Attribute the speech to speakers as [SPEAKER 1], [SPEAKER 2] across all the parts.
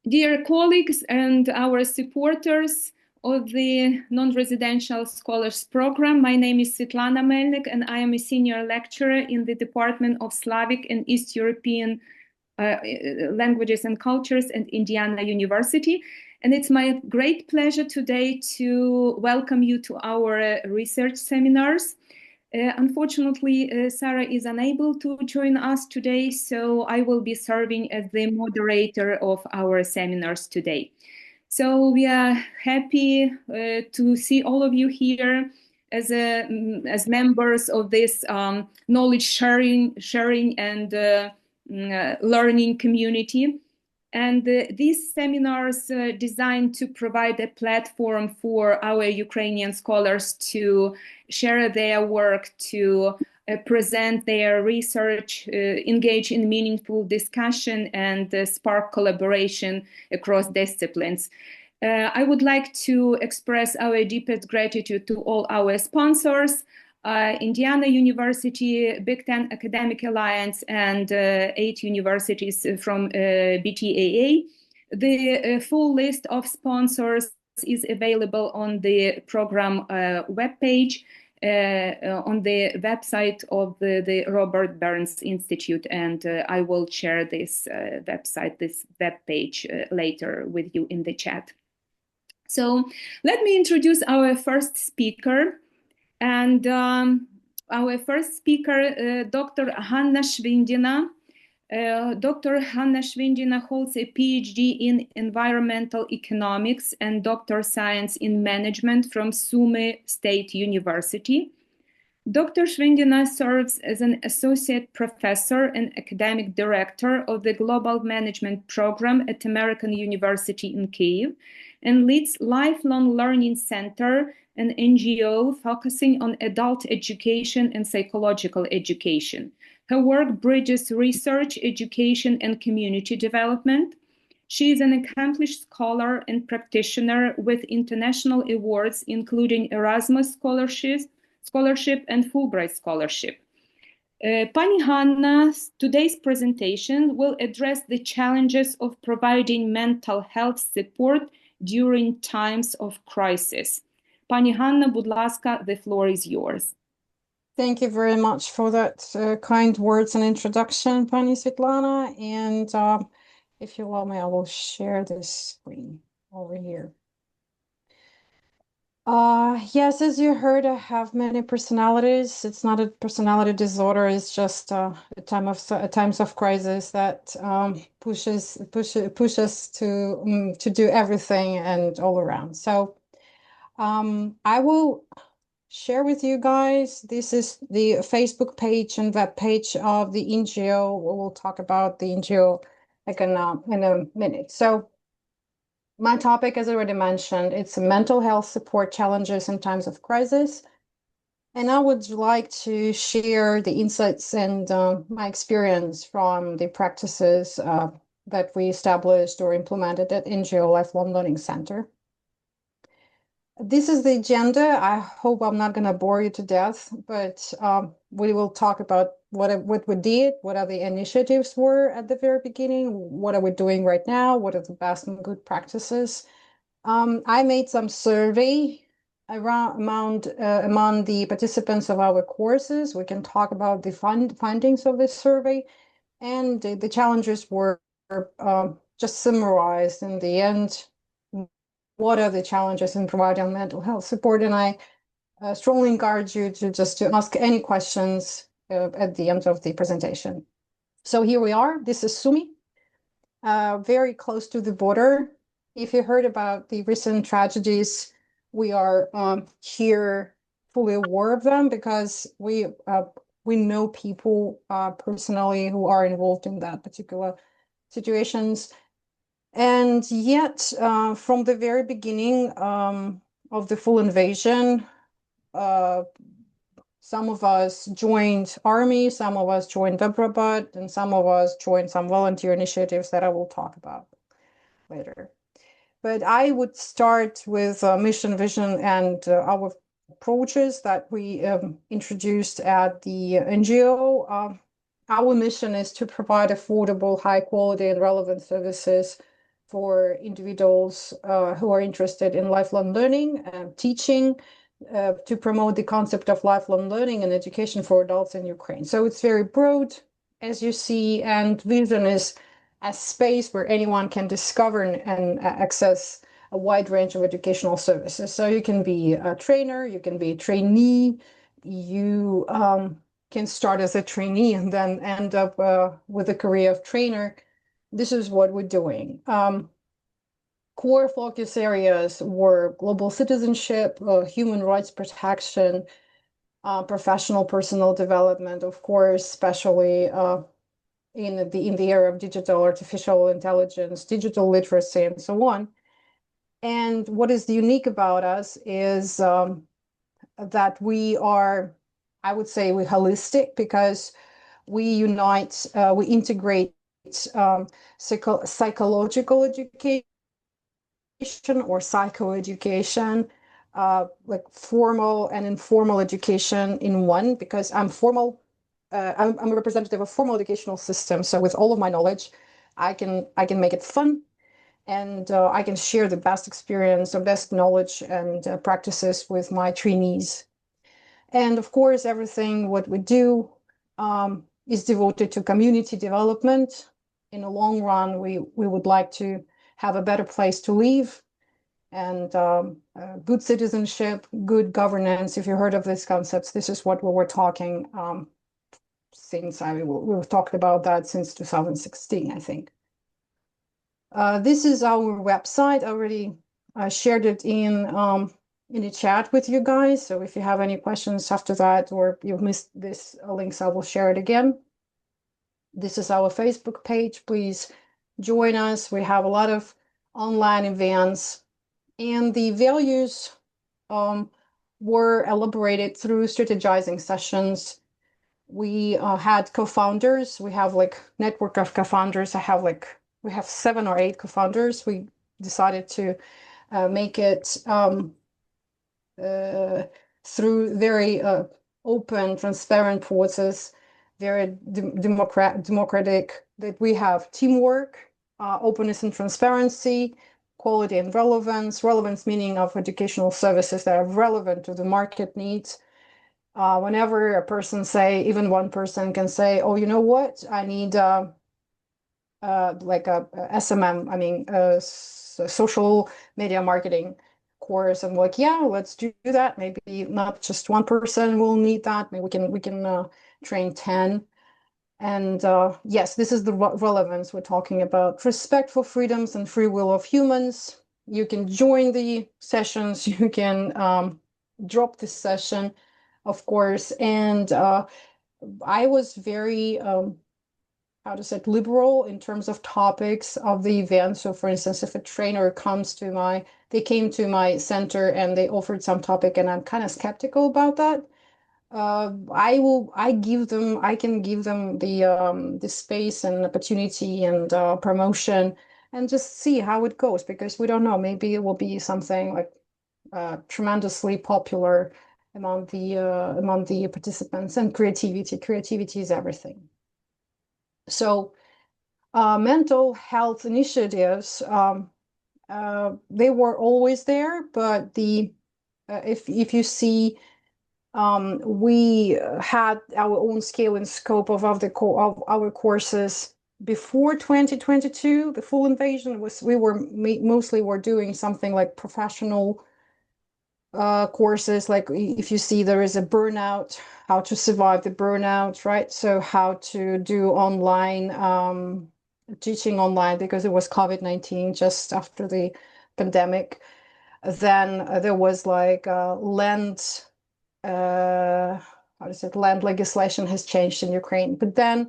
[SPEAKER 1] Dear colleagues and our supporters of the Non-Residential Scholars Program, my name is Svetlana Melnik and I am a senior lecturer in the Department of Slavic and East European Languages and Cultures at Indiana University. And it's my great pleasure today to welcome you to our research seminars. Unfortunately, Sarah is unable to join us today, so I will be serving as the moderator of our seminars today. So we are happy to see all of you here as members of this knowledge sharing and learning community. And these seminars are designed to provide a platform for our Ukrainian scholars to share their work, to present their research, engage in meaningful discussion, and spark collaboration across disciplines. I would like to express our deepest gratitude to all our sponsors, Indiana University, Big Ten Academic Alliance, and 8 universities from BTAA. The full list of sponsors is available on the program webpage on the website of the Robert Burns Institute, and I will share this website, this webpage later with you in the chat. So let me introduce our first speaker. And our first speaker, Dr. Hanna Shvidina. Dr. Hanna Shvidina holds a PhD in environmental economics and doctor of science in management from Sumy State University. Dr. Shvidina serves as an associate professor and academic director of the Global Management Program at American University in Kyiv and leads Lifelong Learning Center, an NGO focusing on adult education and psychological education. Her work bridges research, education, and community development. She is an accomplished scholar and practitioner with international awards, including Erasmus Scholarship and Fulbright Scholarship. Pani Hanna, today's presentation will address the challenges of providing mental health support during times of crisis. Pani Hanna, будь ласка, the floor is yours.
[SPEAKER 2] Thank you very much for that kind words and introduction, Pani Svetlana. And if you allow me, I will share this screen over here. Yes, as you heard, I have many personalities. It's not a personality disorder. It's just times of crisis that push us to do everything and all around. So I will share with you guys. This is the Facebook page and web page of the NGO. We'll talk about the NGO in a minute. So my topic, as I already mentioned, it's mental health support challenges in times of crisis. And I would like to share the insights and my experience from the practices that we established or implemented at NGO Lifelong Learning Center. This is the agenda. I hope I'm not going to bore you to death, but we will talk about what we did, what are the initiatives were at the very beginning, what are we doing right now, what are the best and good practices. I made some survey among the participants of our courses. We can talk about the findings of this survey, and the challenges were just summarized in the end. What are the challenges in providing mental health support? And I strongly encourage you to ask any questions at the end of the presentation. So here we are. This is Sumy, very close to the border. If you heard about the recent tragedies, we are here fully aware of them because we know people personally who are involved in that particular situations. And yet, from the very beginning of the full invasion, some of us joined army, some of us joined Dobrobot, and some of us joined some volunteer initiatives that I will talk about later. But I would start with mission, vision, and our approaches that we introduced at the NGO. Our mission is to provide affordable, high quality, and relevant services for individuals who are interested in lifelong learning, teaching, to promote the concept of lifelong learning and education for adults in Ukraine. So it's very broad, as you see, and vision is a space where anyone can discover and access a wide range of educational services. So you can be a trainer, you can be a trainee, you can start as a trainee and then end up with a career of trainer. This is what we're doing. Core focus areas were global citizenship, human rights protection, professional personal development, of course, especially in the era of digital artificial intelligence, digital literacy, and so on. And what is unique about us is that we are, I would say, we're holistic because we unite, we integrate psychological education or psychoeducation, like formal and informal education in one, because I'm formal. I'm a representative of formal educational system. So with all of my knowledge, I can make it fun, and I can share the best experience, the best knowledge and practices with my trainees. And of course, everything what we do is devoted to community development. In the long run, we would like to have a better place to live, and good citizenship, good governance. If you heard of these concepts, this is what we were talking since we've talked about that since 2016, I think. This is our website. I already shared it in the chat with you guys. So if you have any questions after that, or you've missed this links, I will share it again. This is our Facebook page. Please join us. We have a lot of online events, and the values were elaborated through strategizing sessions. We had co-founders. We have like network of co-founders. We have 7 or 8 co-founders. We decided to make it through very open, transparent process, very democratic, that we have teamwork, openness and transparency, quality and relevance, relevance meaning of educational services that are relevant to the market needs. Whenever a person even one person can say, oh, you know what, I need like a SMM, I mean, social media marketing course. I'm like, yeah, let's do that. Maybe not just one person will need that. Maybe we can train 10. And yes, this is the relevance we're talking about. Respect for freedoms and free will of humans. You can join the sessions. You can drop this session, of course. And I was very how to say, liberal in terms of topics of the event. So for instance, if a trainer they came to my center and they offered some topic and I'm kind of skeptical about that, I can give them the space and opportunity and promotion, and just see how it goes, because we don't know, maybe it will be something like tremendously popular among the participants. And creativity is everything. So mental health initiatives, they were always there, but if you see, we had our own scale and scope of our courses before 2022. The full invasion was, we were mostly were doing something like professional courses. Like if you see, there is a burnout, how to survive the burnout, right? So how to do online teaching online, because it was COVID-19 just after the pandemic. Then there was like land land legislation has changed in Ukraine. But then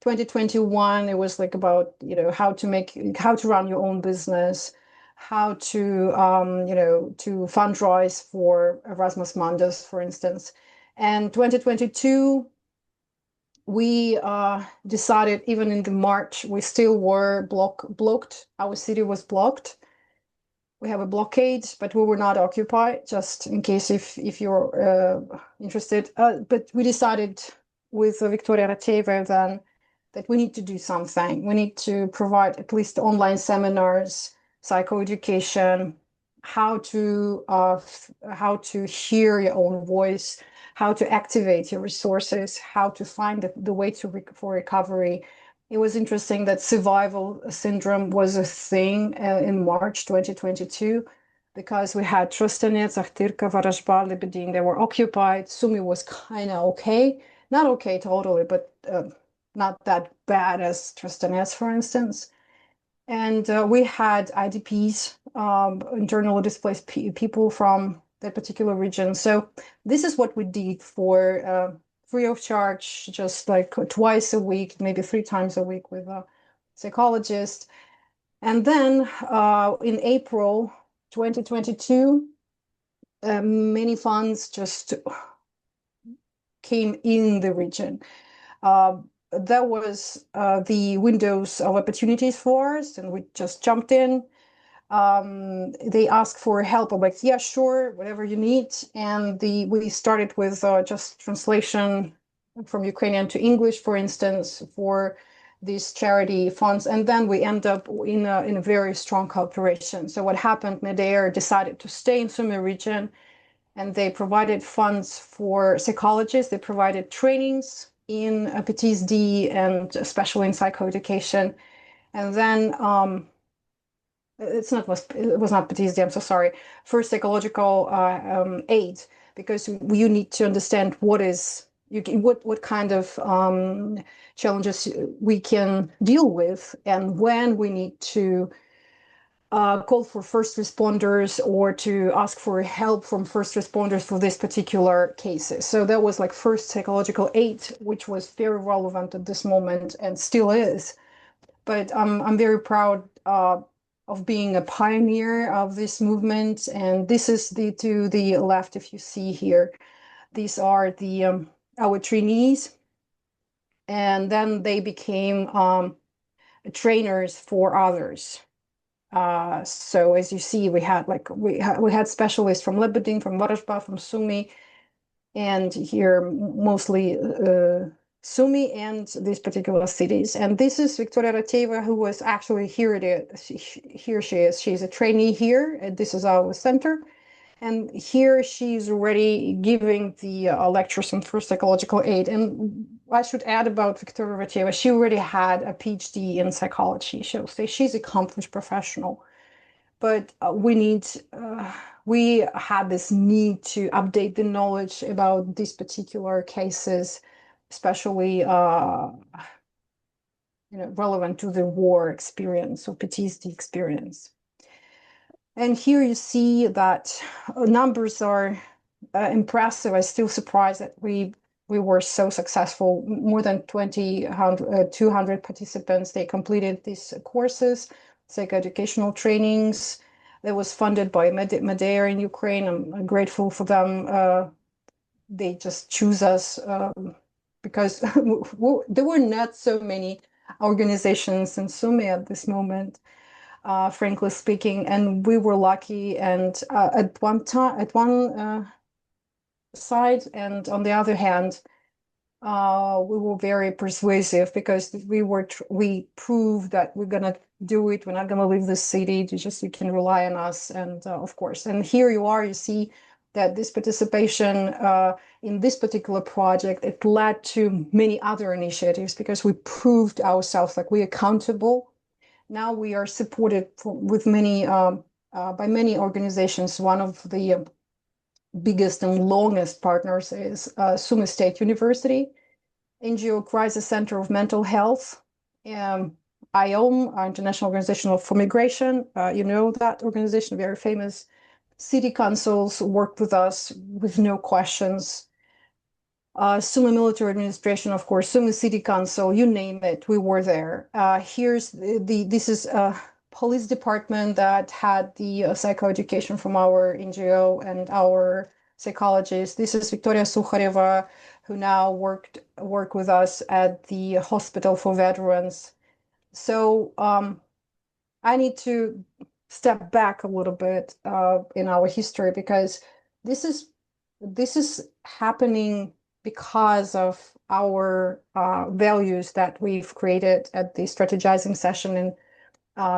[SPEAKER 2] 2021, it was like about, how to run your own business, how to, to fundraise for Erasmus Mundus, for instance. And 2022, we decided, even in the March, we still were blocked. Our city was blocked. We have a blockade, but we were not occupied, just in case if you're interested. But we decided with Victoria Rateva then that we need to do something. We need to provide at least online seminars, psychoeducation, how to hear your own voice, how to activate your resources, how to find the way for recovery. It was interesting that survival syndrome was a thing in March 2022 because we had Trostanets, Akhtirka, Varashba, Lebedin. They were occupied. Sumy was kind of okay. Not okay totally, but not that bad as Trostanets, for instance. And we had IDPs, internally displaced people from that particular region. So this is what we did for free of charge, just like twice a week, maybe 3 times a week with a psychologist. And then in April 2022, many funds just came in the region. That was the windows of opportunities for us, and we just jumped in. They asked for help. I'm like, yeah, sure, whatever you need. And we started with just translation from Ukrainian to English, for instance, for these charity funds. And then we end up in a very strong cooperation. So what happened, Medair decided to stay in Sumy region, and they provided funds for psychologists. They provided trainings in PTSD and especially in psychoeducation. And then it was not PTSD, I'm so sorry, for psychological aid, because you need to understand what kind of challenges we can deal with and when we need to call for first responders or to ask for help from first responders for this particular cases. So that was like first psychological aid, which was very relevant at this moment and still is. But I'm very proud of being a pioneer of this movement. And this is to the left, if you see here, these are our trainees. And then they became trainers for others. So as you see, we had specialists from Lebedin, from Varashba, from Sumy, and here mostly Sumy and these particular cities. And this is Victoria Rateva, who was actually here. Here she is. She's a trainee here, and this is our center. And here she's already giving the lectures on first psychological aid. And I should add about Victoria Rateva, she already had a PhD in psychology. So she's an accomplished professional. But we had this need to update the knowledge about these particular cases, especially relevant to the war experience or PTSD experience. And here you see that numbers are impressive. I'm still surprised that we were so successful. More than 200 participants, they completed these courses, psychoeducational trainings. That was funded by Medair in Ukraine. I'm grateful for them. They just choose us because there were not so many organizations in Sumy at this moment. Frankly speaking, and we were lucky. And at one side, and on the other hand, we were very persuasive because we proved that we're gonna do it. We're not gonna leave the city. You can rely on us, and of course. And here you are. You see that this participation in this particular project, it led to many other initiatives because we proved ourselves like we're accountable. Now we are supported with by many organizations. One of the biggest and longest partners is Sumy State University, NGO Crisis Center of Mental Health, IOM, International Organization for Migration. You know that organization, very famous. City councils worked with us with no questions. Sumy Military Administration, of course, Sumy City Council, you name it, we were there. This is a police department that had the psychoeducation from our NGO and our psychologists. This is Victoria Sukhareva, who now work with us at the Hospital for Veterans. So I need to step back a little bit in our history because this is happening because of our values that we've created at the strategizing session in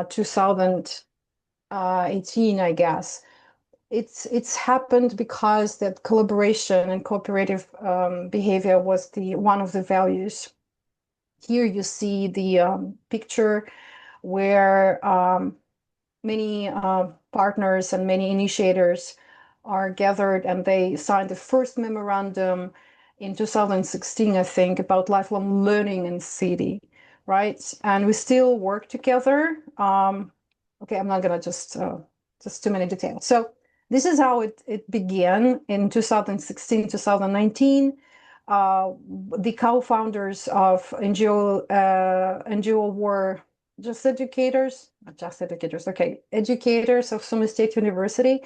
[SPEAKER 2] 2018, I guess. It's happened because that collaboration and cooperative behavior was the one of the values. Here you see the picture where many partners and many initiators are gathered, and they signed the first memorandum in 2016, I think, about lifelong learning in city, right? And we still work together. Okay, I'm not gonna just too many details. So this is how it began in 2016, 2019. The co-founders of NGO were just educators, not just educators, okay, educators of Sumy State University.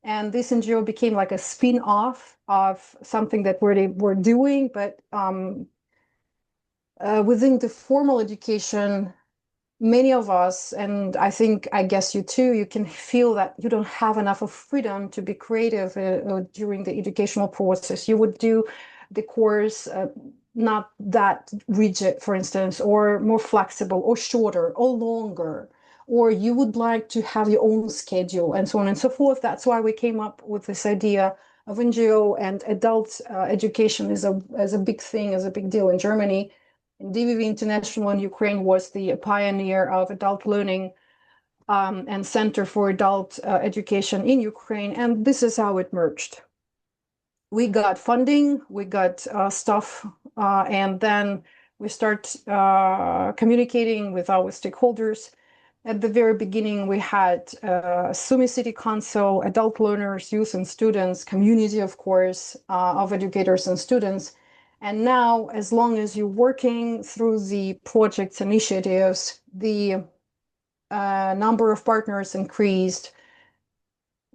[SPEAKER 2] And this NGO became like a spin-off of something that we're doing, but within the formal education, many of us, and I guess you too, you can feel that you don't have enough of freedom to be creative during the educational process. You would do the course not that rigid, for instance, or more flexible, or shorter, or longer, or you would like to have your own schedule, and so on and so forth. That's why we came up with this idea of NGO, and adult education is a big thing, is a big deal in Germany. DVV International in Ukraine was the pioneer of adult learning and Center for Adult Education in Ukraine, and this is how it merged. We got funding, we got stuff, and then we start communicating with our stakeholders. At the very beginning, we had Sumy City Council, adult learners, youth and students, community, of course, of educators and students. And now, as long as you're working through the projects, initiatives, the number of partners increased,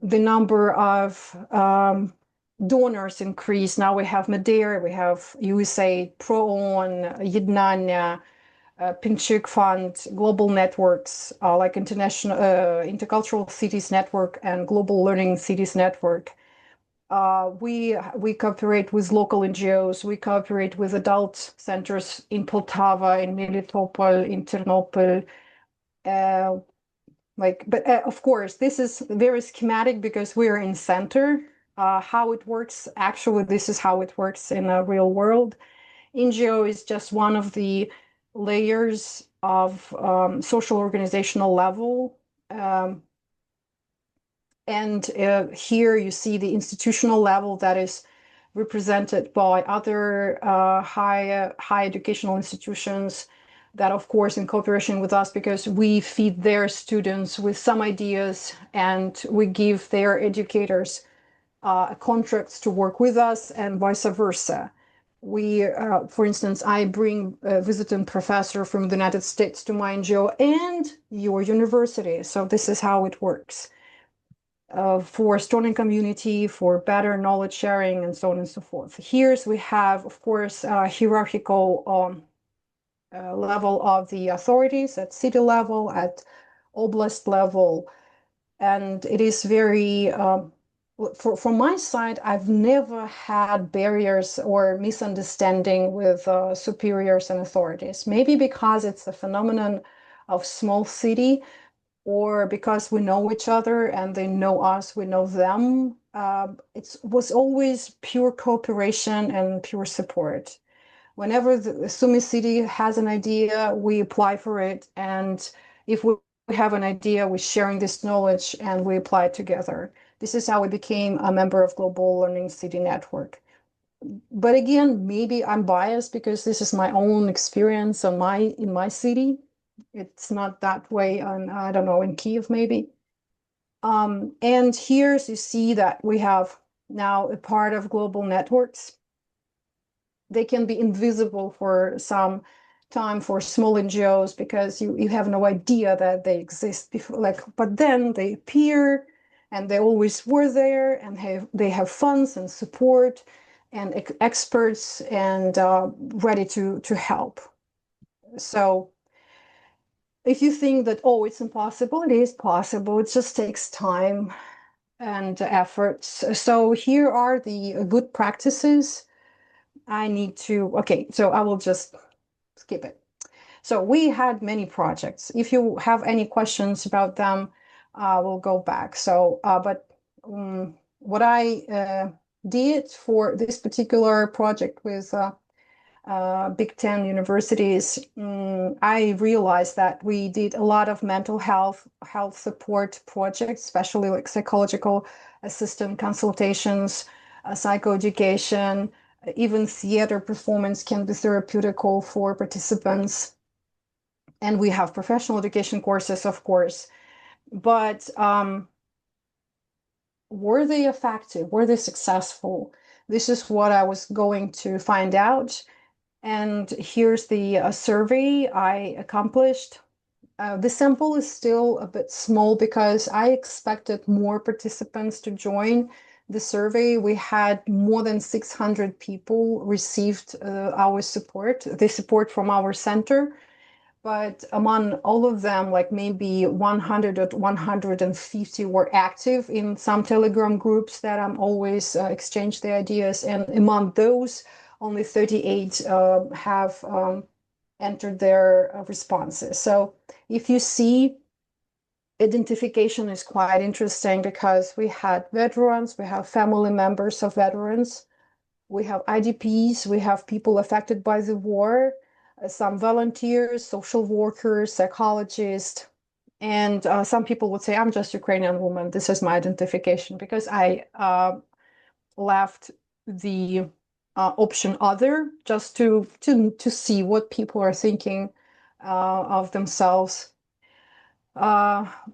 [SPEAKER 2] the number of donors increased. Now we have Madeira, we have USA, ProOn, Jednania, Pinchuk Fund, global networks like International Intercultural Cities Network and Global Learning Cities Network. We cooperate with local NGOs. We cooperate with adult centers in Poltava, in Melitopol, in Ternopil. But of course, this is very schematic because we are in center. How it works, actually, this is how it works in a real world. NGO is just one of the layers of social organizational level. And here you see the institutional level that is represented by other high educational institutions that, of course, in cooperation with us, because we feed their students with some ideas and we give their educators contracts to work with us, and vice versa. We, for instance, I bring a visiting professor from the United States to my NGO and your university. So this is how it works. For strong community, for better knowledge sharing, and so on and so forth. Here we have, of course, hierarchical level of the authorities at city level, at oblast level, and it is very from my side, I've never had barriers or misunderstanding with superiors and authorities. Maybe because it's a phenomenon of small city, or because we know each other and they know us, we know them. It was always pure cooperation and pure support. Whenever the Sumy City has an idea, we apply for it. And if we have an idea, we're sharing this knowledge and we apply it together. This is how we became a member of Global Learning City Network. But again, maybe I'm biased because this is my own experience in my city. It's not that way on, I don't know, in Kiev maybe. And here you see that we have now a part of global networks. They can be invisible for some time for small NGOs because you have no idea that they exist before, but then they appear and they always were there, and they have funds and support and experts and ready to help. So if you think that, oh, it's impossible, it is possible. It just takes time and efforts. So here are the good practices I need to, okay, so I will just skip it. So we had many projects. If you have any questions about them, we'll go back. So, but what I did for this particular project with Big Ten universities, I realized that we did a lot of mental health support projects, especially like psychological assistant consultations, psychoeducation, even theater performance can be therapeutical for participants. And we have professional education courses, of course. But were they effective? Were they successful? This is what I was going to find out. And here's the survey I accomplished. The sample is still a bit small because I expected more participants to join the survey. We had more than 600 people received our support, the support from our center. But among all of them, like maybe 100 or 150 were active in some Telegram groups that I'm always exchange the ideas. And among those, only 38 have entered their responses. So if you see, identification is quite interesting because we had veterans, we have family members of veterans, we have IDPs, we have people affected by the war, some volunteers, social workers, psychologists, and some people would say, I'm just Ukrainian woman. This is my identification because I left the option other just to see what people are thinking of themselves.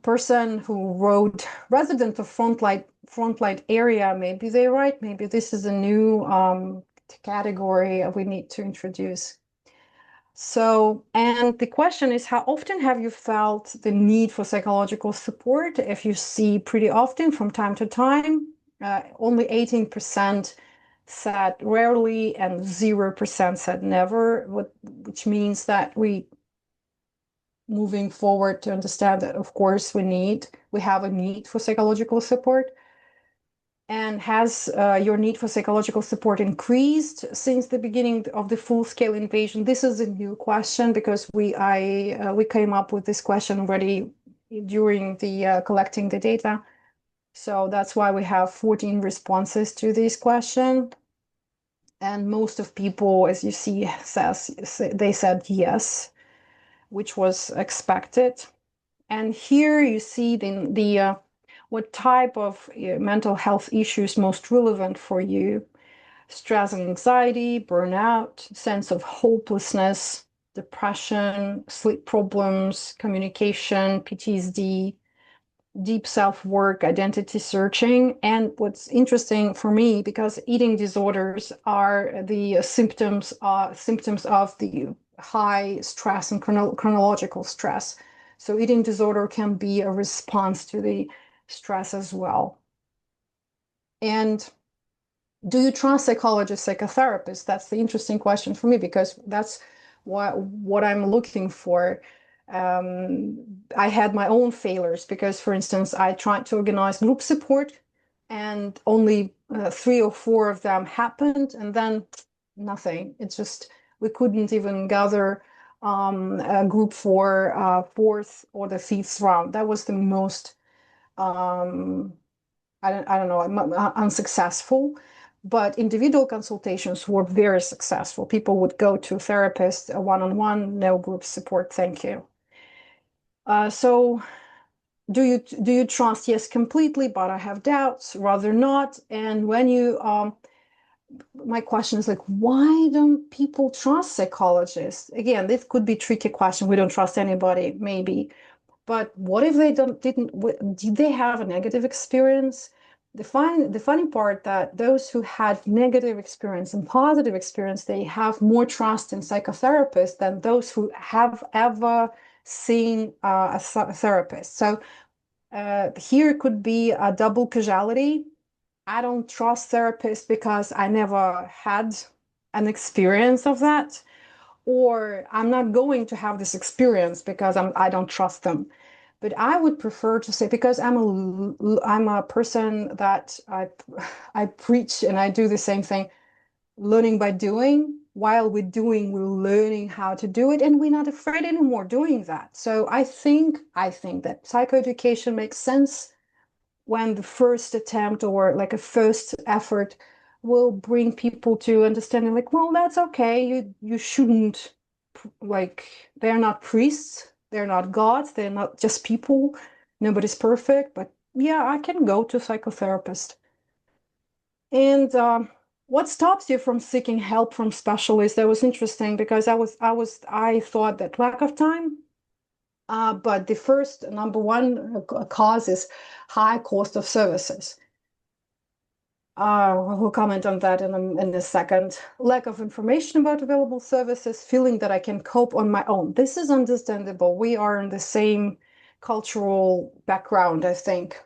[SPEAKER 2] Person who wrote resident of frontline area, maybe they're right, maybe this is a new category we need to introduce. So, and the question is, how often have you felt the need for psychological support? If you see pretty often from time to time, only 18% said rarely and 0% said never, which means that we moving forward to understand that, of course, we have a need for psychological support. And has your need for psychological support increased since the beginning of the full-scale invasion? This is a new question because we came up with this question already during the collecting the data. So that's why we have 14 responses to this question. And most of people, as you see, they said yes, which was expected. And here you see the what type of mental health issues most relevant for you: stress and anxiety, burnout, sense of hopelessness, depression, sleep problems, communication, PTSD, deep self-work, identity searching. And what's interesting for me, because eating disorders are the symptoms of the high stress and chronological stress. So eating disorder can be a response to the stress as well. And do you trust psychologists, psychotherapists? That's the interesting question for me, because that's what I'm looking for. I had my own failures because, for instance, I tried to organize group support and only 3 or 4 of them happened, and then nothing. It's just, we couldn't even gather a group for fourth or the fifth round. That was the most, I don't know, unsuccessful. But individual consultations were very successful. People would go to therapists one-on-one, no group support, thank you. So do you trust? Yes, completely, but I have doubts, rather not. And when you my question is like, why don't people trust psychologists? Again, this could be a tricky question. We don't trust anybody, maybe. But what if they did they have a negative experience? The funny part that those who had negative experience and positive experience, they have more trust in psychotherapists than those who have ever seen a therapist. So here could be a double causality. I don't trust therapists because I never had an experience of that, or I'm not going to have this experience because I don't trust them. But I would prefer to say, because I'm a person that I preach and I do the same thing. learning by doing. While we're doing, we're learning how to do it, and we're not afraid anymore doing that. So I think that psychoeducation makes sense when the first attempt or like a first effort will bring people to understanding like, well, that's okay. You shouldn't, like, they're not priests, they're not gods, they're not just people. Nobody's perfect, but yeah, I can go to a psychotherapist. And what stops you from seeking help from specialists? That was interesting because I thought that lack of time. But the first number one cause is high cost of services. We'll comment on that in a second. Lack of information about available services, feeling that I can cope on my own. This is understandable. We are in the same cultural background, I think.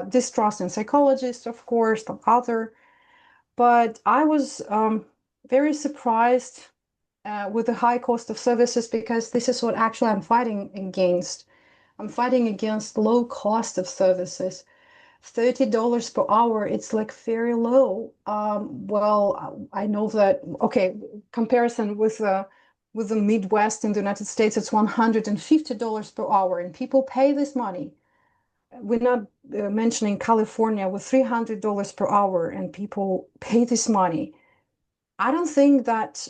[SPEAKER 2] Distrust in psychologists, of course, the other. But I was very surprised with the high cost of services because this is what actually I'm fighting against. I'm fighting against low cost of services. $30 per hour, it's like very low. Well, I know that, okay, comparison with the Midwest in the United States, it's $150 per hour, and people pay this money. We're not mentioning California with $300 per hour, and people pay this money. I don't think that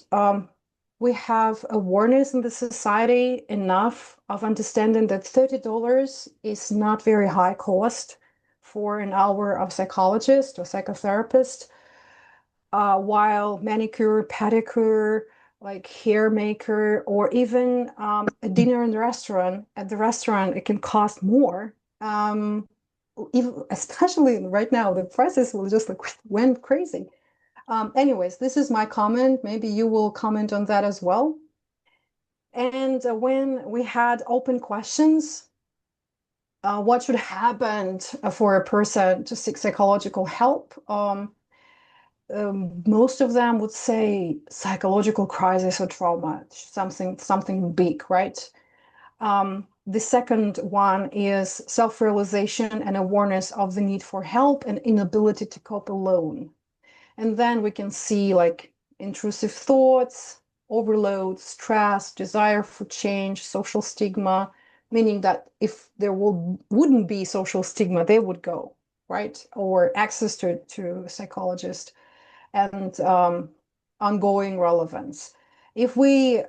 [SPEAKER 2] we have awareness in the society enough of understanding that $30 is not very high cost for an hour of psychologist or psychotherapist, while manicure, pedicure, like hair maker, or even a dinner in the restaurant. At the restaurant, it can cost more. Even, especially right now, the prices will just like went crazy. Anyways, this is my comment. Maybe you will comment on that as well. And when we had open questions, what should happen for a person to seek psychological help? Most of them would say psychological crisis or trauma, something big, right? The second one is self-realization and awareness of the need for help and inability to cope alone. And then we can see like intrusive thoughts, overload, stress, desire for change, social stigma, meaning that if there wouldn't be social stigma, they would go, right? Or access to a psychologist, and ongoing relevance. If we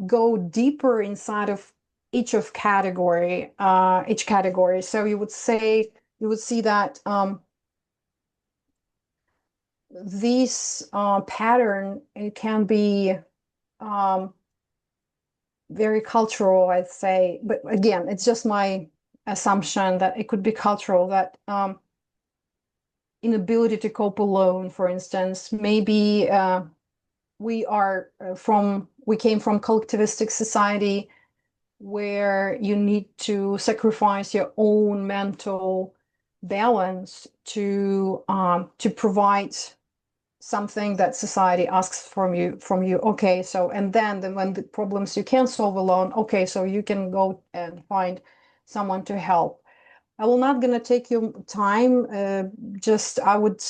[SPEAKER 2] go deeper inside of each category, so you would see that this pattern, it can be um, very cultural, I'd say. But again, it's just my assumption that it could be cultural, that inability to cope alone, for instance, maybe we came from collectivistic society where you need to sacrifice your own mental balance to provide something that society asks from you. Okay, so and then when the problems you can't solve alone, okay, so you can go and find someone to help. I will not gonna take your time. Just I would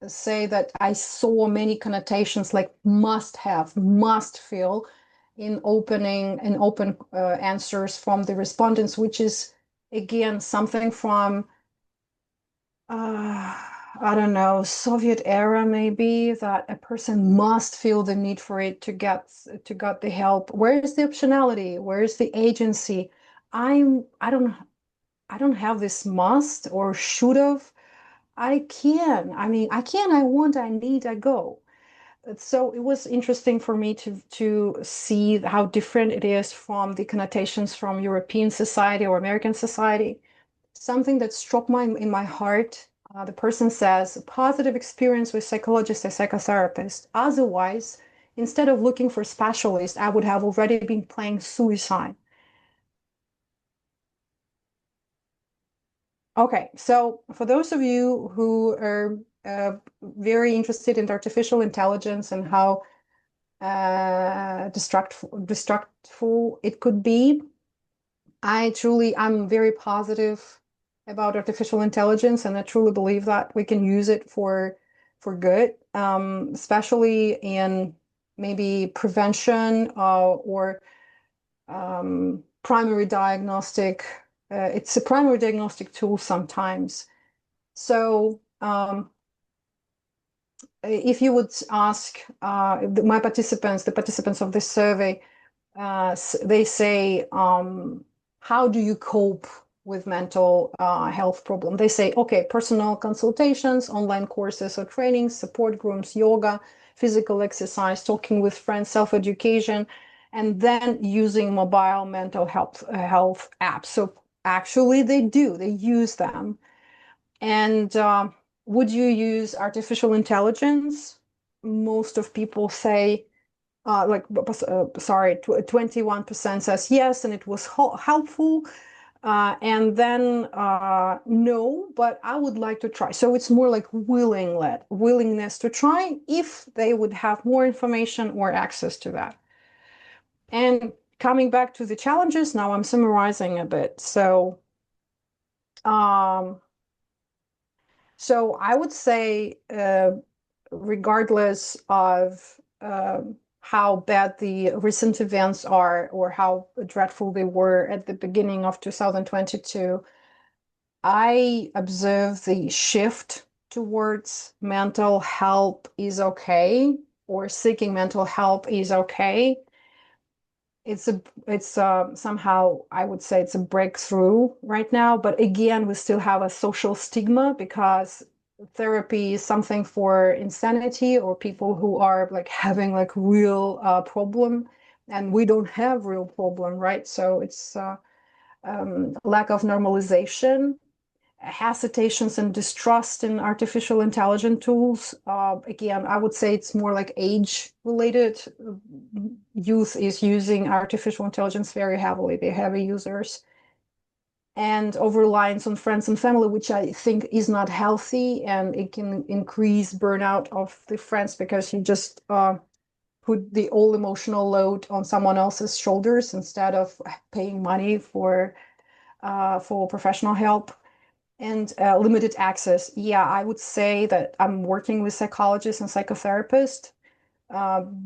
[SPEAKER 2] say that I saw many connotations like must have, must feel in open answers from the respondents, which is again something from I don't know, Soviet era maybe, that a person must feel the need for it to get the help. Where is the optionality? Where is the agency? I don't have this must or should have. I can. I mean, I can, I want, I need, I go. So it was interesting for me to see how different it is from the connotations from European society or American society. Something that struck in my heart. The person says, positive experience with psychologist or psychotherapist. Otherwise, instead of looking for specialists, I would have already been playing suicide. Okay, so for those of you who are very interested in artificial intelligence and how destructful it could be, I'm very positive about artificial intelligence, and I truly believe that we can use it for good, especially in maybe prevention or primary diagnostic. It's a primary diagnostic tool sometimes. So if you would ask my participants, the participants of this survey, they say, how do you cope with mental health problem? They say, okay, personal consultations, online courses or trainings, support groups, yoga, physical exercise, talking with friends, self-education, and then using mobile mental health apps. So actually they use them. And would you use artificial intelligence? Most of people say, sorry, 21% says yes, and it was helpful. And then no, but I would like to try. So it's more like willingness to try if they would have more information or access to that. And coming back to the challenges, now I'm summarizing a bit. Um, so I would say, regardless of how bad the recent events are or how dreadful they were at the beginning of 2022, I observe the shift towards mental help is okay, or seeking mental help is okay. It's somehow, I would say, it's a breakthrough right now, but again we still have a social stigma because therapy is something for insanity or people who are like having like real problem, and we don't have real problem, right? So it's lack of normalization, hesitations and distrust in artificial intelligence tools. Again, I would say it's more like age related. Youth is using artificial intelligence very heavily. They're heavy users. And over reliance on friends and family, which I think is not healthy, and it can increase burnout of the friends because you just put the whole emotional load on someone else's shoulders instead of paying money for professional help. And limited access. Yeah, I would say that I'm working with psychologists and psychotherapists.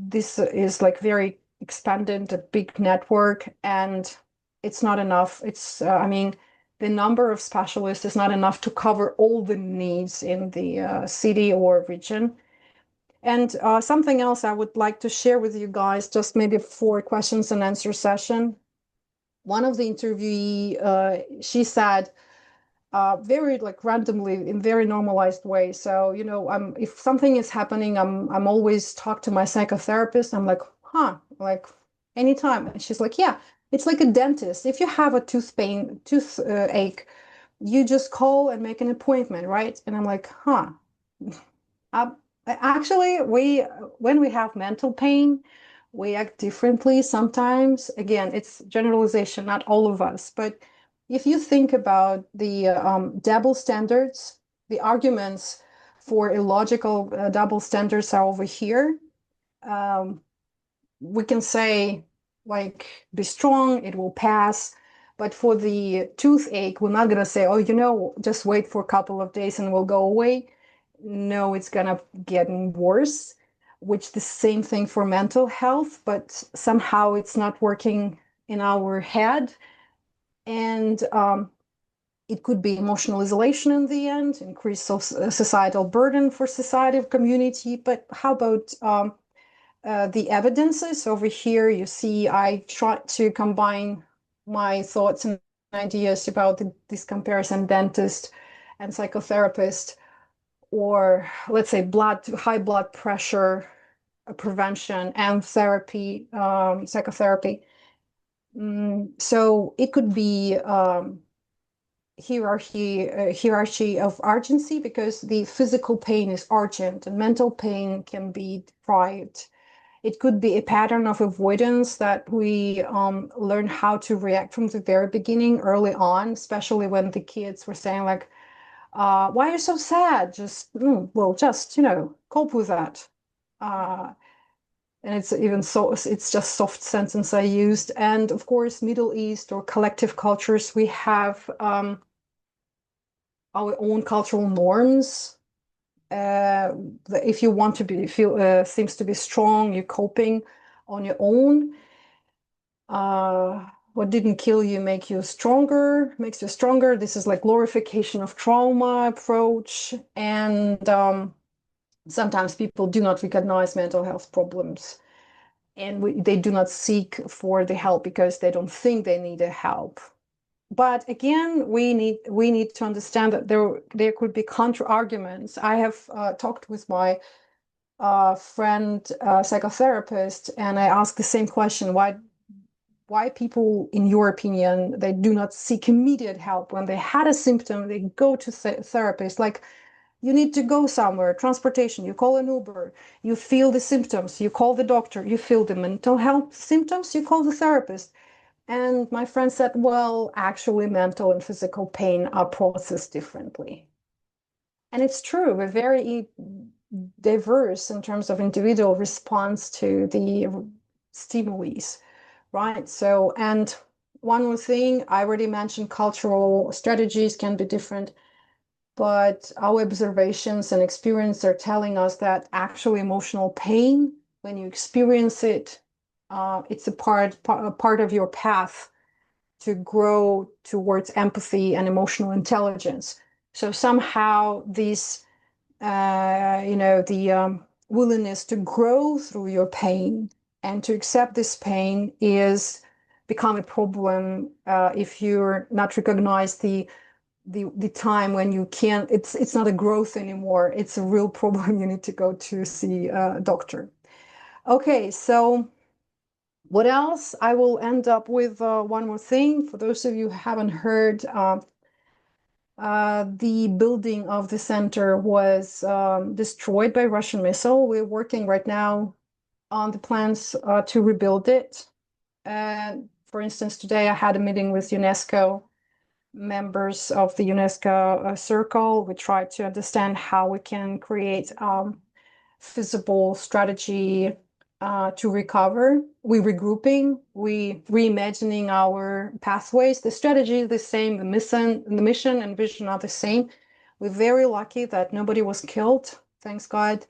[SPEAKER 2] This is like very expanded, a big network, and it's not enough. I mean, the number of specialists is not enough to cover all the needs in the city or region. And something else I would like to share with you guys, just maybe for questions and answer session. One of the interviewee, she said, very like randomly in very normalized way. So, if something is happening, I'm always talk to my psychotherapist. I'm like, like anytime. And she's like, yeah, it's like a dentist. If you have a toothache, you just call and make an appointment, right? And I'm like, uh, actually, when we have mental pain, we act differently sometimes. Again, it's generalization, not all of us. But if you think about the double standards, the arguments for illogical double standards are over here. Um, we can say, like, be strong, it will pass. But for the toothache, we're not going to say, oh, just wait for a couple of days and we'll go away. No, it's going to get worse, which the same thing for mental health, but somehow it's not working in our head. And it could be emotional isolation in the end, increased societal burden for society, community. But how about the evidences over here? You see, I try to combine my thoughts and ideas about this comparison dentist and psychotherapist, or let's say high blood pressure prevention and therapy, psychotherapy. So it could be hierarchy of urgency, because the physical pain is urgent and mental pain can be deprived. It could be a pattern of avoidance that we learn how to react from the very beginning, early on, especially when the kids were saying like, why are you so sad? Just, just, cope with that. And it's just soft sentence I used. And of course, Middle East or collective cultures, we have our own cultural norms if you want to seems to be strong, you're coping on your own. What didn't kill you makes you stronger. This is like glorification of trauma approach. And sometimes people do not recognize mental health problems, and they do not seek for the help because they don't think they need the help. But again, we need to understand that there could be counter arguments. I have talked with my friend psychotherapist, and I asked the same question: why people, in your opinion, they do not seek immediate help when they had a symptom? They go to therapist. Like, you need to go somewhere, transportation, you call an Uber, you feel the symptoms, you call the doctor, you feel the mental health symptoms, you call the therapist. And my friend said, well, actually, mental and physical pain are processed differently. And it's true, we're very diverse in terms of individual response to the stimuli, right? So, and one more thing, I already mentioned cultural strategies can be different, but our observations and experience are telling us that actually emotional pain, when you experience it, it's a part of your path to grow towards empathy and emotional intelligence. So somehow this, the willingness to grow through your pain and to accept this pain is become a problem if you're not recognize the time when you can't. It's not a growth anymore. It's a real problem. You need to go to see a doctor. Okay, so what else? I will end up with one more thing. For those of you who haven't heard, the building of the center was destroyed by Russian missile. We're working right now on the plans to rebuild it. For instance, today I had a meeting with UNESCO members of the UNESCO circle. We tried to understand how we can create feasible strategy to recover. We regrouping, we reimagining our pathways. The strategy is the same, the mission and vision are the same. We're very lucky that nobody was killed, thanks God.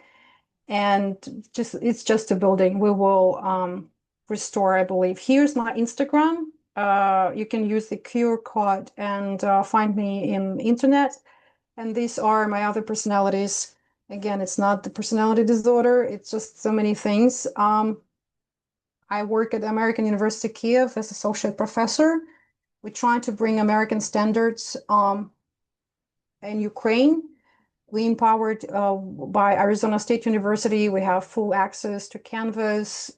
[SPEAKER 2] And it's just a building. We will restore, I believe. Here's my Instagram. You can use the QR code and find me in internet. And these are my other personalities. Again, it's not the personality disorder. It's just so many things. I work at American University Kiev as associate professor. We're trying to bring American standards in Ukraine. We empowered by Arizona State University. We have full access to Canvas,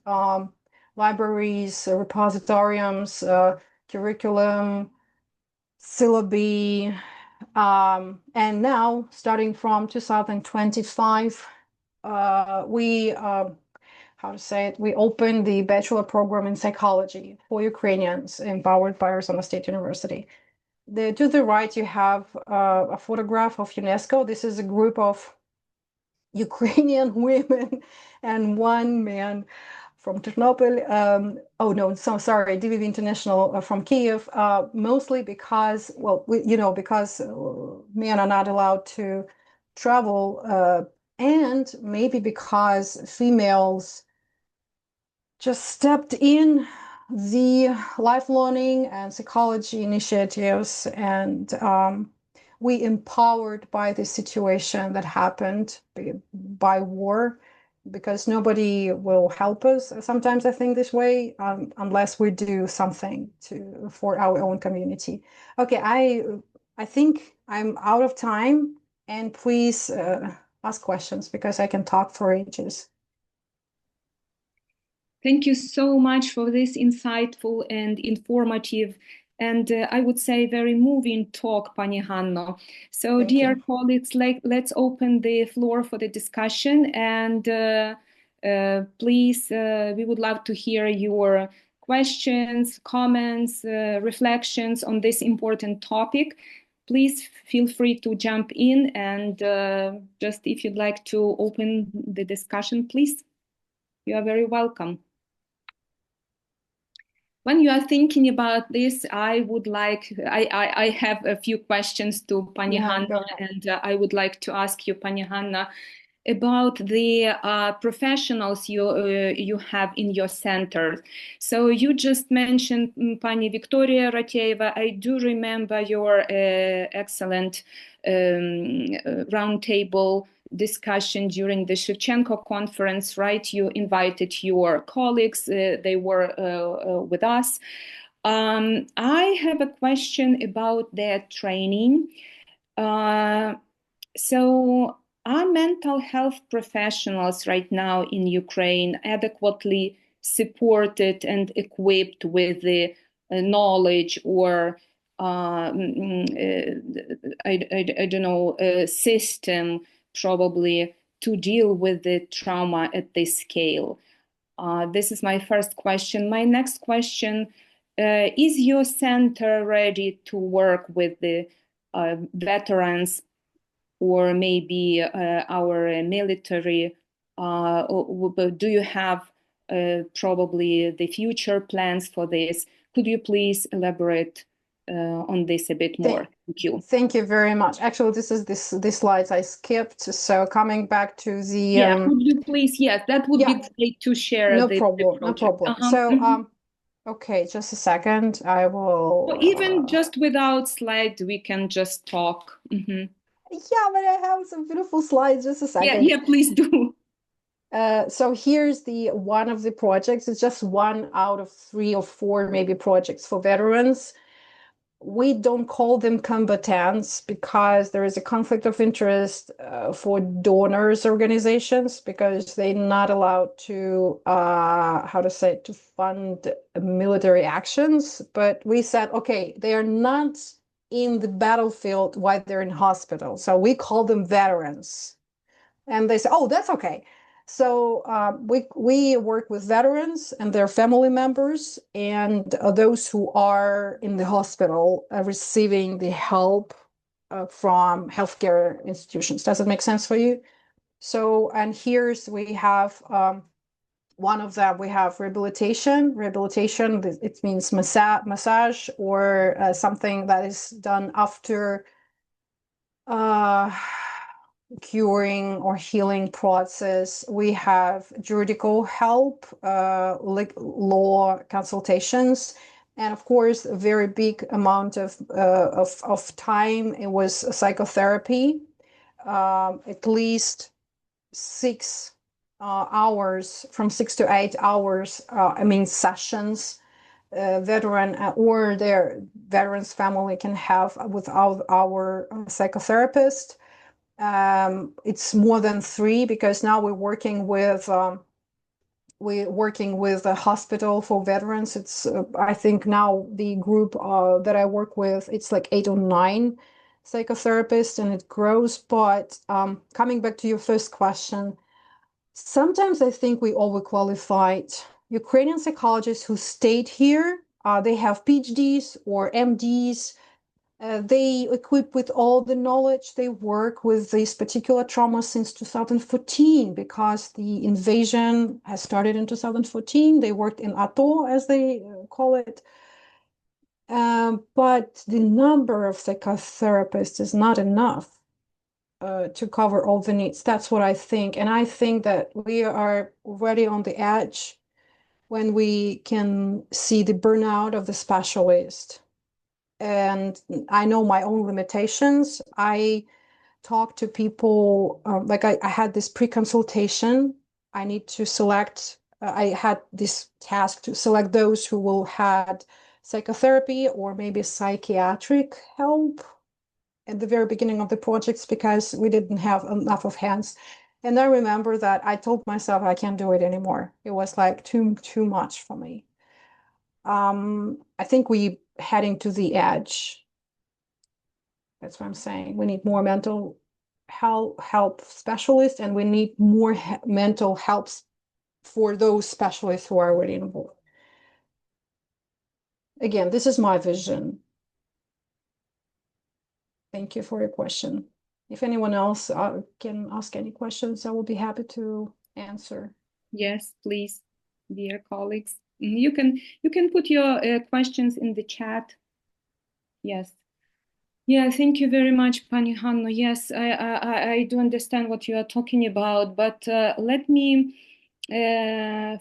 [SPEAKER 2] libraries, repositoriums, curriculum, syllabi. And now, starting from 2025, we, we opened the bachelor program in psychology for Ukrainians, empowered by Arizona State University. To the right, you have a photograph of UNESCO. This is a group of Ukrainian women and one man from Chernobyl. Oh no, so sorry, DVB International from Kiev. Mostly because, well, because men are not allowed to travel, and maybe because females just stepped in the life learning and psychology initiatives, and we empowered by the situation that happened by war, because nobody will help us sometimes, I think, this way, unless we do something for our own community. Okay, I think I'm out of time, and please ask questions because I can talk for ages.
[SPEAKER 1] Thank you so much for this insightful and informative and I would say very moving talk, Pani Hanna. So,
[SPEAKER 2] Thank
[SPEAKER 1] dear
[SPEAKER 2] you.
[SPEAKER 1] colleagues, let's open the floor for the discussion, and please, we would love to hear your questions, comments, reflections on this important topic. Please feel free to jump in, and just if you'd like to open the discussion, please, you are very welcome. When you are thinking about this, I have a few questions to Pani
[SPEAKER 2] Yeah,
[SPEAKER 1] Hanna,
[SPEAKER 2] go ahead.
[SPEAKER 1] and I would like to ask you, Pani Hanna, about the professionals you have in your center. So you just mentioned Pani Victoria Rateva. I do remember your excellent roundtable discussion during the Shevchenko conference, right? You invited your colleagues, they were with us. I have a question about their training. Uh, so, are mental health professionals right now in Ukraine adequately supported and equipped with the knowledge or I don't know, system probably to deal with the trauma at this scale? This is my first question. My next question, is your center ready to work with the veterans or maybe our military? Do you have probably the future plans for this? Could you please elaborate on this a bit more? Thank you.
[SPEAKER 2] Thank you very much. Actually, this slides I skipped. So coming back to the
[SPEAKER 1] Yeah, could you please? Yes, that would be great to share
[SPEAKER 2] no
[SPEAKER 1] the
[SPEAKER 2] problem, no
[SPEAKER 1] project.
[SPEAKER 2] problem. So okay, just a second. I
[SPEAKER 1] Or
[SPEAKER 2] will
[SPEAKER 1] even just without slides, we can just talk.
[SPEAKER 2] yeah, but I have some beautiful slides. Just a
[SPEAKER 1] Yeah,
[SPEAKER 2] second.
[SPEAKER 1] yeah, please do.
[SPEAKER 2] So here's the one of the projects. It's just one out of 3 or 4 maybe projects for veterans. We don't call them combatants because there is a conflict of interest for donors organizations because they're not allowed to to fund military actions. But we said, okay, they are not in the battlefield while they're in hospital, so we call them veterans. And they say, oh, that's okay. So we work with veterans and their family members and those who are in the hospital receiving the help from healthcare institutions. Does it make sense for you? So, and here's we have one of them. We have rehabilitation. Rehabilitation, it means massage or something that is done after curing or healing process. We have juridical help, like law consultations, and of course, a very big amount of time. It was psychotherapy, at least 6 hours, from 6 to 8 hours. I mean sessions. Veteran or their veterans family can have with our psychotherapist. It's more than 3 because now we're working with a hospital for veterans. It's I think now the group that I work with, it's like 8 or 9 psychotherapists, and it grows. But coming back to your first question, sometimes I think we overqualified Ukrainian psychologists who stayed here. They have PhDs or MDs. They equip with all the knowledge. They work with this particular trauma since 2014 because the invasion has started in 2014. They worked in ATO, as they call it. But the number of psychotherapists is not enough to cover all the needs. That's what I think. And I think that we are already on the edge when we can see the burnout of the specialist. And I know my own limitations. I talk to people, like I had this pre-consultation. I need to select, I had this task to select those who will had psychotherapy or maybe psychiatric help at the very beginning of the projects because we didn't have enough of hands. And I remember that I told myself I can't do it anymore. It was like too much for me. I think we heading to the edge. That's what I'm saying. We need more mental help specialists, and we need more mental helps for those specialists who are already involved. Again, this is my vision. Thank you for your question. If anyone else can ask any questions, I will be happy to answer.
[SPEAKER 1] Yes, please, dear colleagues. You can put your questions in the chat. Yes. Yeah, thank you very much, Pani Hanno. Yes, I do understand what you are talking about, but let me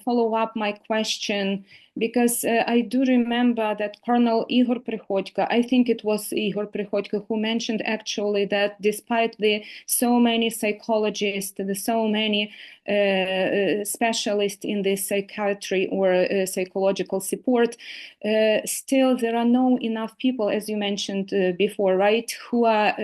[SPEAKER 1] follow up my question because I do remember that Colonel Igor Prihodko, I think it was Igor Prihodko who mentioned actually that despite the so many psychologists, the so many specialists in the psychiatry or psychological support, still there are no enough people, as you mentioned before, right, who are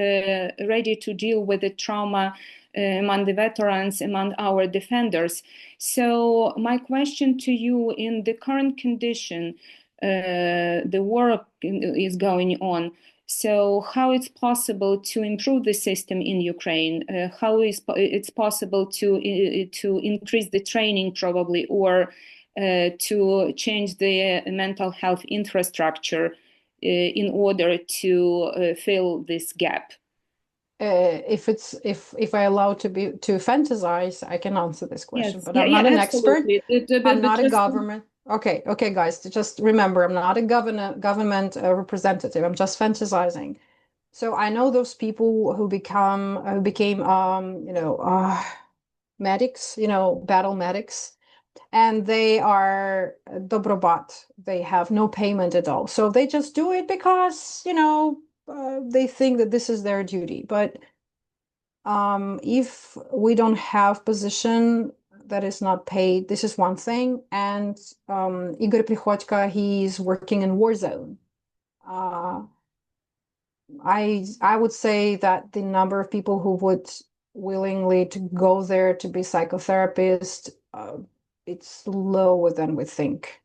[SPEAKER 1] ready to deal with the trauma among the veterans, among our defenders. So my question to you, in the current condition, the war is going on. So how it's possible to improve the system in Ukraine? How is it's possible to increase the training probably, or to change the mental health infrastructure in order to fill this gap?
[SPEAKER 2] If I allow to fantasize, I can answer this question,
[SPEAKER 1] Yes,
[SPEAKER 2] but
[SPEAKER 1] yeah,
[SPEAKER 2] I'm
[SPEAKER 1] yeah,
[SPEAKER 2] not an expert.
[SPEAKER 1] absolutely.
[SPEAKER 2] I'm not a
[SPEAKER 1] Just
[SPEAKER 2] government. Okay, guys, just remember, I'm not a government representative. I'm just fantasizing. So I know those people who became medics, battle medics, and they are dobrobat. They have no payment at all. So they just do it because, they think that this is their duty. But if we don't have position that is not paid, this is one thing. And Igor Prihodko, he's working in war zone. I would say that the number of people who would willingly to go there to be psychotherapist, it's lower than we think.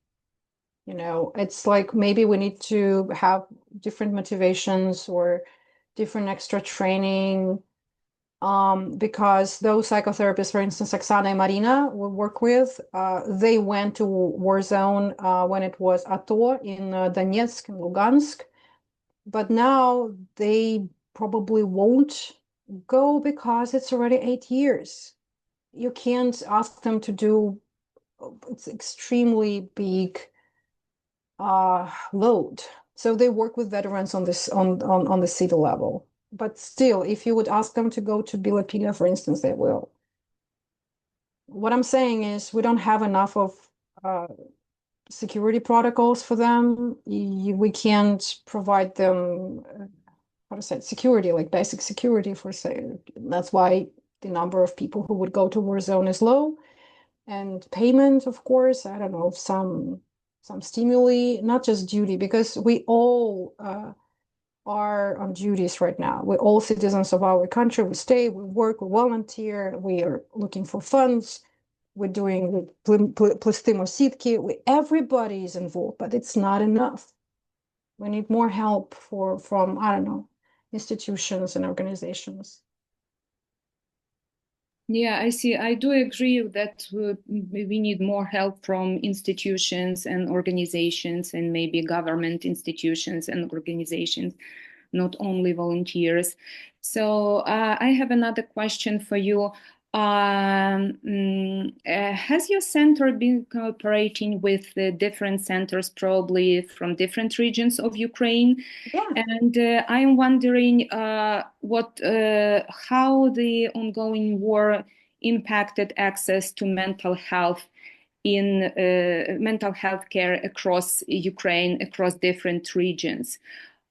[SPEAKER 2] It's like maybe we need to have different motivations or different extra training, because those psychotherapists, for instance, Oksana and Marina we work with, they went to war zone when it was ATO in Donetsk and Lugansk. But now they probably won't go because it's already 8 years. You can't ask them to do, it's extremely big load. So they work with veterans on this on the city level. But still, if you would ask them to go to Bilapina, for instance, they will. What I'm saying is we don't have enough of security protocols for them. We can't provide them how to say security, like basic security for say. That's why the number of people who would go to war zone is low. And payment, of course, I don't know, some stimuli, not just duty, because we all are on duties right now. We're all citizens of our country. We stay, we work, we volunteer, we are looking for funds. We're doing plastimo sitki. Everybody is involved, but it's not enough. We need more help from, I don't know, institutions and organizations.
[SPEAKER 1] Yeah, I see. I do agree that we need more help from institutions and organizations, and maybe government institutions and organizations, not only volunteers. So I have another question for you. Has your center been cooperating with the different centers, probably from different regions of Ukraine?
[SPEAKER 2] Yeah.
[SPEAKER 1] And I'm wondering how the ongoing war impacted access to mental health in mental health care across Ukraine, across different regions.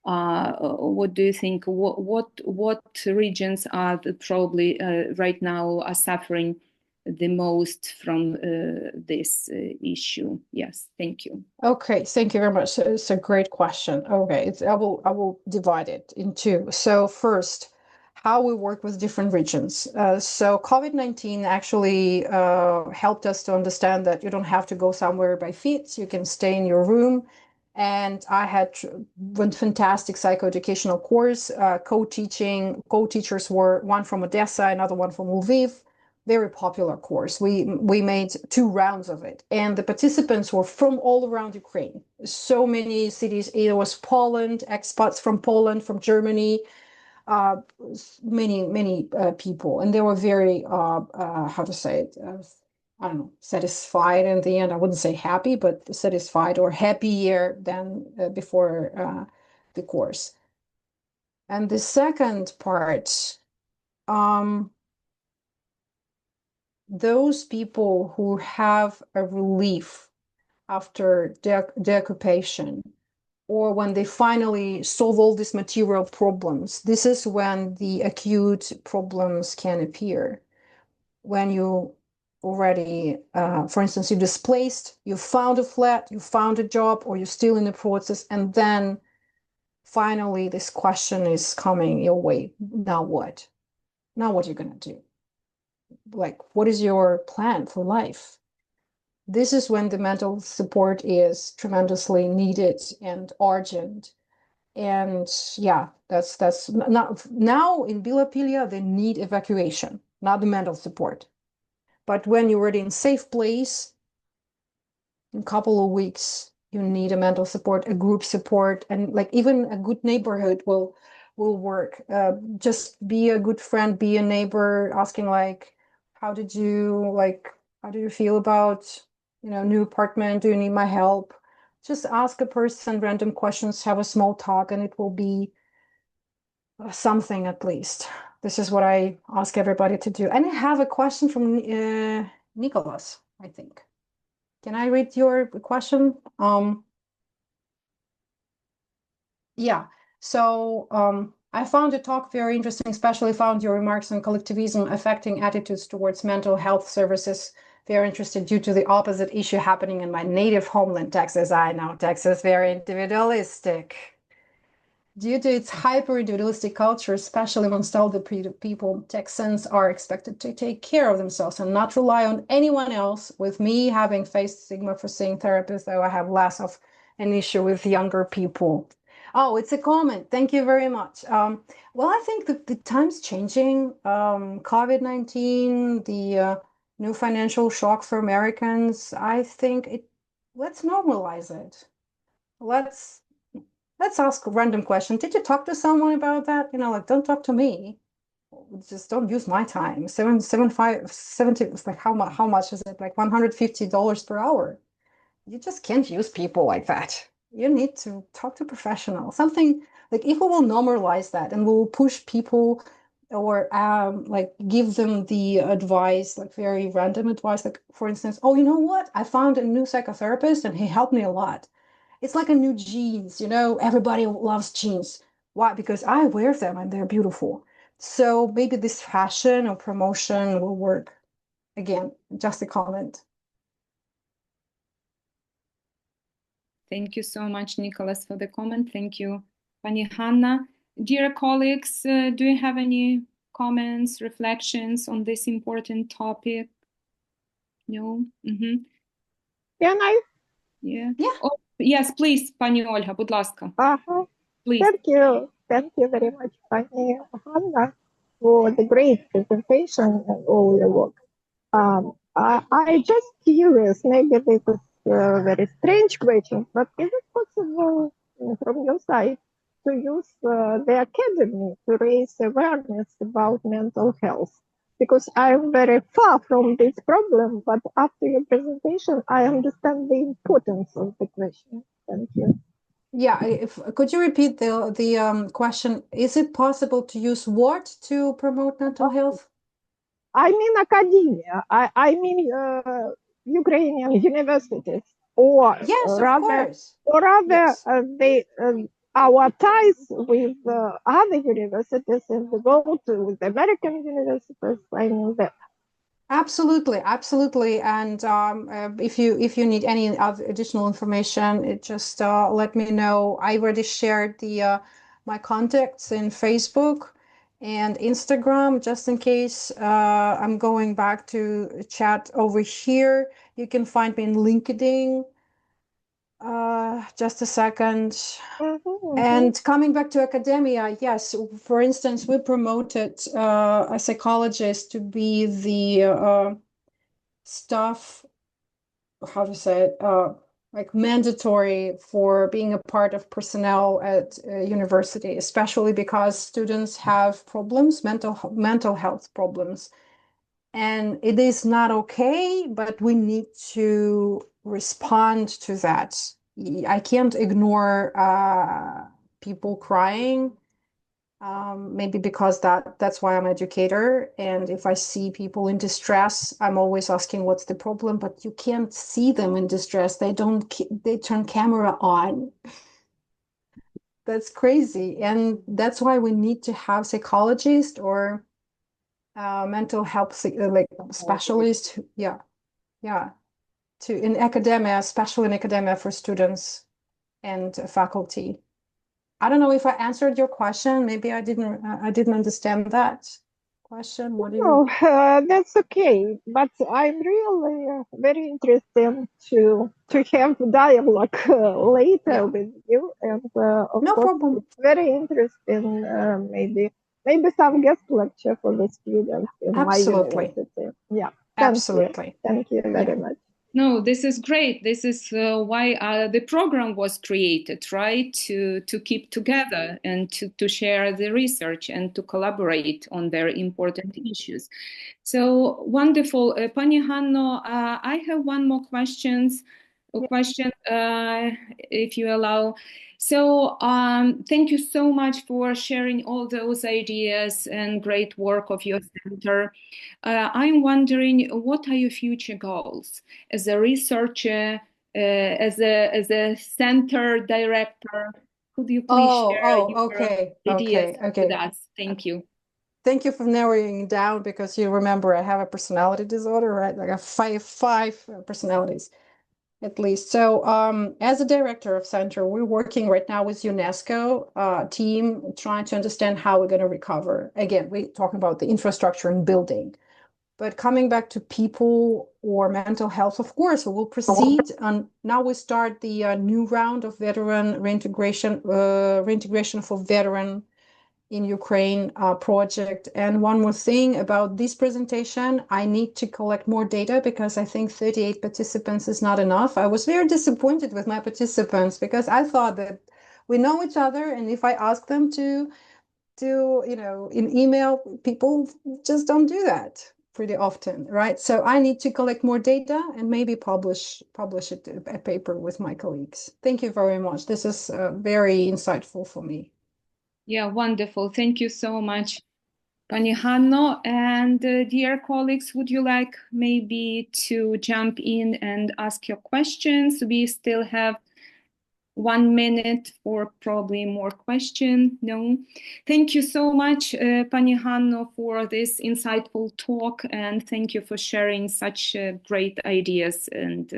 [SPEAKER 1] What do you think? What regions are probably right now are suffering the most from this issue? Yes, thank you.
[SPEAKER 2] Okay, thank you very much. It's a great question. Okay, I will divide it in two. So first, how we work with different regions. So COVID-19 actually helped us to understand that you don't have to go somewhere by feet. You can stay in your room. And I had one fantastic psychoeducational course, co-teaching. Co-teachers were one from Odessa, another one from Lviv. Very popular course. We made 2 rounds of it, and the participants were from all around Ukraine. So many cities. It was Poland, expats from Poland, from Germany, many people, and they were very how to say it, I don't know, satisfied in the end. I wouldn't say happy, but satisfied or happier than before the course. And the second part, those people who have a relief after the occupation, or when they finally solve all these material problems, this is when the acute problems can appear. When you already, for instance, you're displaced, you found a flat, you found a job, or you're still in the process, and then finally this question is coming your way. Now what? Now what are you going to do? Like, what is your plan for life? This is when the mental support is tremendously needed and urgent. And yeah, that's not now in Bilopilia, they need evacuation, not the mental support. But when you're already in safe place, in a couple of weeks, you need a mental support, a group support, and like even a good neighborhood will work. Just be a good friend, be a neighbor, asking like, how do you feel about, new apartment? Do you need my help? Just ask a person random questions, have a small talk, and it will be something at least. This is what I ask everybody to do. And I have a question from Nicholas, I think. Can I read your question? Yeah. So I found your talk very interesting, especially found your remarks on collectivism affecting attitudes towards mental health services very interested due to the opposite issue happening in my native homeland, Texas. I know Texas very individualistic. Due to its hyper-individualistic culture, especially amongst older people, Texans are expected to take care of themselves and not rely on anyone else. With me having faced stigma for seeing therapists, though I have less of an issue with younger people. Oh, it's a comment. Thank you very much. Well, I think the time's changing. COVID-19, the new financial shock for Americans. I think let's normalize it. Let's ask a random question. Did you talk to someone about that? Like, don't talk to me. Just don't use my time. 70, it's like how much is it? Like $150 per hour. You just can't use people like that. You need to talk to professionals. Something like if we will normalize that and we'll push people or like give them the advice, like very random advice, like for instance, oh, you know what? I found a new psychotherapist and he helped me a lot. It's like a new jeans, everybody loves jeans. Why? Because I wear them and they're beautiful. So maybe this fashion or promotion will work. Again, just a comment.
[SPEAKER 1] Thank you so much, Nicholas, for the comment. Thank you, Pani Hanna. Dear colleagues, do you have any comments, reflections on this important topic? No? Mm-hmm.
[SPEAKER 3] Can I?
[SPEAKER 1] Yeah.
[SPEAKER 2] Yeah.
[SPEAKER 1] Oh, yes, please, Pani Olga, будь ласка. Please.
[SPEAKER 3] Thank you. Thank you very much, Pani Hanna, for the great presentation and all your work. I just curious, maybe this is a very strange question, but is it possible from your side to use the academy to raise awareness about mental health? Because I'm very far from this problem, but after your presentation, I understand the importance of the question. Thank you.
[SPEAKER 2] Yeah, could you repeat the question? Is it possible to use what to promote mental health?
[SPEAKER 3] I mean academia. I mean Ukrainian universities, or
[SPEAKER 2] Yes, of
[SPEAKER 3] rather,
[SPEAKER 2] course.
[SPEAKER 3] or rather,
[SPEAKER 2] Yes.
[SPEAKER 3] our ties with other universities and go to with American universities. I mean that.
[SPEAKER 2] Absolutely, absolutely. And if you need any other additional information, just let me know. I already shared the my contacts in Facebook and Instagram, just in case I'm going back to chat over here. You can find me in LinkedIn. Just a second. And coming back to academia, yes, for instance, we promoted a psychologist to be the staff, how to say it, like mandatory for being a part of personnel at university, especially because students have problems, mental health problems. And it is not okay, but we need to respond to that. I can't ignore people crying, maybe because that's why I'm an educator. And if I see people in distress, I'm always asking what's the problem, but you can't see them in distress. They turn camera on. That's crazy. And that's why we need to have psychologists or mental health like specialists. Yeah, in academia, especially in academia for students and faculty. I don't know if I answered your question. Maybe I didn't understand that question. What do you?
[SPEAKER 3] No, that's okay. But I'm really very interested to have dialogue later
[SPEAKER 2] Yeah.
[SPEAKER 3] with you, and of
[SPEAKER 2] No
[SPEAKER 3] course,
[SPEAKER 2] problem.
[SPEAKER 3] it's very interesting. Maybe some guest lecture for the students in my
[SPEAKER 2] Absolutely.
[SPEAKER 3] university. Yeah,
[SPEAKER 2] Absolutely.
[SPEAKER 3] Thank you very much.
[SPEAKER 1] No, this is great. This is why the program was created, right? To keep together and to share the research and to collaborate on very important issues. So wonderful. Pani Hanno, I have one more question, if you allow. So thank you so much for sharing all those ideas and great work of your center. I'm wondering, what are your future goals as a researcher, as a center director? Could you please share your ideas with us? Thank you.
[SPEAKER 2] Thank you for narrowing it down, because you remember I have a personality disorder, right? Like I have five personalities at least. So as a director of center, we're working right now with UNESCO team trying to understand how we're going to recover. Again, we talk about the infrastructure and building. But coming back to people or mental health, of course, we will proceed. Now we start the new round of veteran reintegration for veteran in Ukraine project. And one more thing about this presentation, I need to collect more data because I think 38 participants is not enough. I was very disappointed with my participants because I thought that we know each other, and if I ask them to in email, people just don't do that pretty often, right? So I need to collect more data and maybe publish a paper with my colleagues. Thank you very much. This is very insightful for me.
[SPEAKER 1] Yeah, wonderful. Thank you so much, Pani Hanno. And dear colleagues, would you like maybe to jump in and ask your questions? We still have 1 minute for probably more question. No. Thank you so much, Pani Hanno, for this insightful talk, and thank you for sharing such great ideas and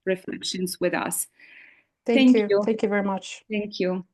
[SPEAKER 1] reflections with us.
[SPEAKER 2] Thank you. Thank you very much.
[SPEAKER 1] Thank you.